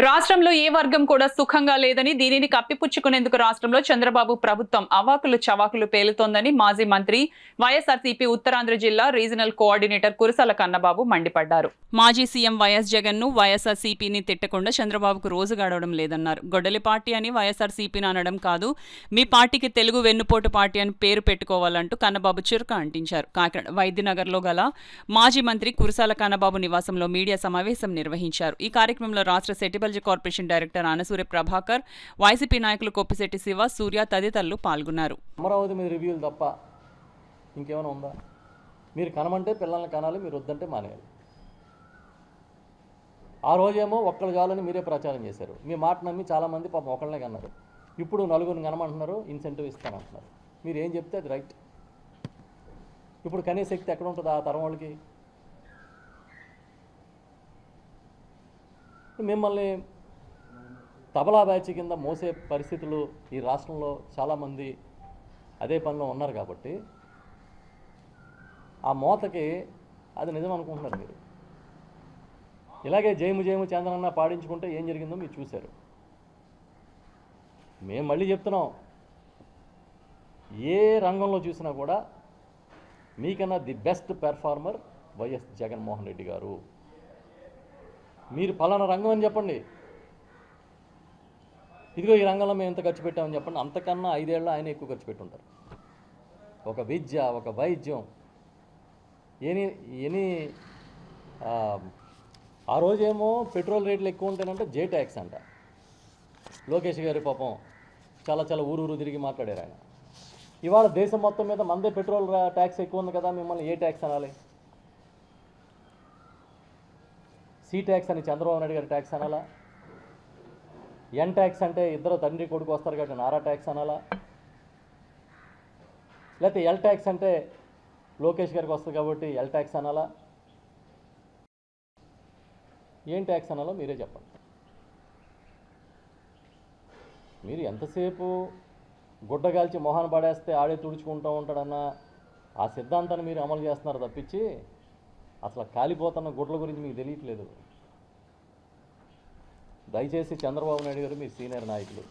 రాష్ట్రంలో ఏ వర్గం కూడా సుఖంగా లేదని, దీనిని కప్పిపుచ్చుకునేందుకు రాష్ట్రంలో చంద్రబాబు ప్రభుత్వం అవాకులు చవాకులు పేలుతోందని మాజీ మంత్రి వైఎస్ఆర్సీపీ ఉత్తరాంధ్ర జిల్లా రీజనల్ కోఆర్డినేటర్ కురసాల కన్నబాబు మండిపడ్డారు. మాజీ సీఎం వైఎస్ జగన్ ను వైఎస్ఆర్సీపీని తిట్టకుండా చంద్రబాబుకు రోజు గడవడం లేదన్నారు. గొడ్డలి పార్టీ అని వైఎస్ఆర్సీపీని అనడం కాదు, మీ పార్టీకి తెలుగు వెన్నుపోటు పార్టీ అని పేరు పెట్టుకోవాలంటూ కన్నబాబు చురక అంటించారు. కాకినాడ వైద్యనగర్లో గల మాజీ మంత్రి కురసాల కన్నబాబు నివాసంలో మీడియా సమావేశం నిర్వహించారు. ఈ కార్యక్రమంలో రాష్ట్ర సెటిబల్జీ corporation director Anasurya Prabhakar, YCP నాయకులు కొప్పిశెట్టి శివ, సూర్య తదితరులు పాల్గొన్నారు. అమరావతి మీద రివ్యూలు తప్ప ఇంకేమైనా ఉందా? మీరు కనమంటే పిల్లల్ని కనాలి, మీరు వద్దంటే మానేయాలి. ఆ రోజేమో ఒక్కళ్ళు చాలని మీరే ప్రచారం చేశారు. మీ మాట నమ్మి చాలామంది పాపం ఒకళ్ళనే కన్నారు. ఇప్పుడు నలుగురిని కనమంటున్నారు, ఇన్సెంటివ్ ఇస్తానంటున్నారు. మీరు ఏం చెప్తే అది రైట్. ఇప్పుడు కనే శక్తి ఎక్కడ ఉంటుంది ఆ తరం వాళ్ళకి? మిమ్మల్ని తబలా బ్యాచ్ కింద మోసే పరిస్థితులు ఈ రాష్ట్రంలో చాలామంది అదే పనిలో ఉన్నారు కాబట్టి ఆ మోతకి అది నిజం అనుకుంటున్నారు మీరు. ఇలాగే జయము జయము చంద్రన్న పాడించుకుంటే ఏం జరిగిందో మీరు చూశారు. మేము మళ్ళీ చెప్తున్నాం, ఏ రంగంలో చూసినా కూడా మీకన్నా the best performer YS Jaganmohan Reddy గారు. మీరు పలానా రంగం అని చెప్పండి, ఇదిగో ఈ రంగంలో మేము ఎంత ఖర్చు పెట్టామని చెప్పండి. అంతకన్నా 5 ఏళ్ళు ఆయన ఎక్కువ ఖర్చు పెట్టుంటారు. ఒక విద్య, ఒక వైద్యం, ఎనీ ఆ రోజేమో పెట్రోల్ రేట్లు ఎక్కువ ఉంటాయంటే జే ట్యాక్స్ అంట. లోకేష్ గారి పాపం చాలా చాలా ఊరు తిరిగి మాట్లాడారు ఆయన. ఇవాళ దేశం మొత్తం మీద మందే పెట్రోల్ ట్యాక్స్ ఎక్కువ ఉంది కదా, మిమ్మల్ని ఏ ట్యాక్స్ అనాలి? సి ట్యాక్స్ అని చంద్రబాబు నాయుడు గారి ట్యాక్స్ అనాలా? ఎన్ ట్యాక్స్ అంటే ఇద్దరు తండ్రి కొడుకు వస్తారు కాబట్టి నారా ట్యాక్స్ అనాలా? లేకపోతే ఎల్ ట్యాక్స్ అంటే లోకేష్ గారికి వస్తుంది కాబట్టి ఎల్ ట్యాక్స్ అనాలా? ఏం ట్యాక్స్ అనాలో మీరే చెప్పండి. మీరు ఎంతసేపు గుడ్డగాల్చి మొహాన్ని పడేస్తే ఆడే తుడుచుకుంటూ ఉంటాడన్న ఆ సిద్ధాంతాన్ని మీరు అమలు చేస్తున్నారు తప్పించి అసలు కాలిపోతున్న గుడ్ల గురించి మీకు తెలియట్లేదు. దయచేసి చంద్రబాబు నాయుడు గారు మీరు సీనియర్ నాయకులు,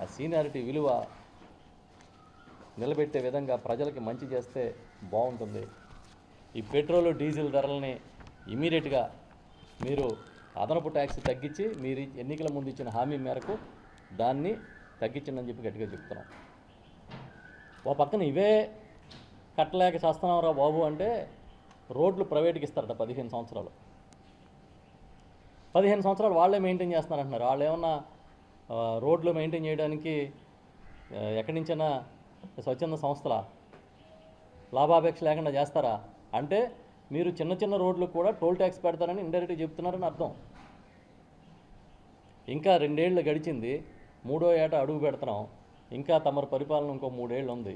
ఆ సీనియారిటీ విలువ నిలబెట్టే విధంగా ప్రజలకి మంచి చేస్తే బాగుంటుంది. ఈ పెట్రోల్ డీజిల్ ధరలని ఇమీడియట్గా మీరు అదనపు ట్యాక్స్ తగ్గించి మీరు ఎన్నికల ముందు ఇచ్చిన హామీ మేరకు దాన్ని తగ్గించండి చెప్పి గట్టిగా చెప్తున్నాం. ఓ పక్కన ఇవే కట్టలేక చేస్తున్నావురా బాబు అంటే రోడ్లు ప్రైవేట్కి ఇస్తారట 15 సంవత్సరాలు. 15 సంవత్సరాలు వాళ్ళే మెయింటైన్ చేస్తున్నారంటున్నారు. వాళ్ళు ఏమన్నా రోడ్లు మెయింటైన్ చేయడానికి ఎక్కడి నుంచైనా స్వచ్ఛంద సంస్థల లాభాపేక్ష లేకుండా చేస్తారా? అంటే మీరు చిన్న చిన్న రోడ్లు కూడా టోల్ ట్యాక్స్ పెడతారని ఇండైరెక్ట్గా చెప్తున్నారని అర్థం. ఇంకా 2 ఏళ్ళు గడిచింది, 3వ ఏట అడుగు పెడుతున్నాం. ఇంకా తమరి పరిపాలన ఇంకో 3 ఏళ్ళు ఉంది.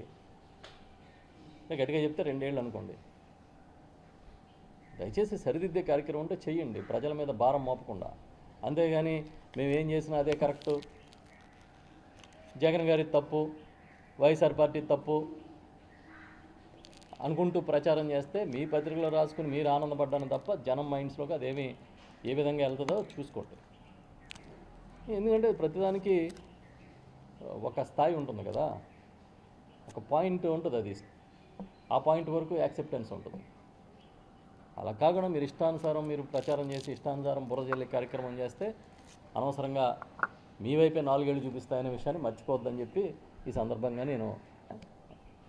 గట్టిగా చెప్తే 2 ఏళ్ళు అనుకోండి. దయచేసి సరిదిద్దే కార్యక్రమం ఉంటే చెయ్యండి, ప్రజల మీద భారం మోపకుండా. అంతేగాని మేమేం చేసినా అదే కరెక్టు, జగన్ గారి తప్పు, వైఎస్ఆర్ పార్టీ తప్పు అనుకుంటూ ప్రచారం చేస్తే మీ పత్రికలో రాసుకుని మీరు ఆనందపడ్డాను తప్ప జనం మైండ్స్లోకి అదేమి ఏ విధంగా వెళ్తుందో చూసుకోండి. ఎందుకంటే ప్రతిదానికి ఒక స్థాయి ఉంటుంది కదా, ఒక పాయింట్ ఉంటుంది, అది ఆ పాయింట్ వరకు యాక్సెప్టెన్స్ ఉంటుంది. అలా కాకుండా మీరు ఇష్టానుసారం మీరు ప్రచారం చేసి ఇష్టానుసారం బుర్ర జల్లే కార్యక్రమం చేస్తే అనవసరంగా మీ వైపే 4 ఏళ్ళు చూపిస్తాయనే విషయాన్ని మర్చిపోద్దని చెప్పి ఈ సందర్భంగా నేను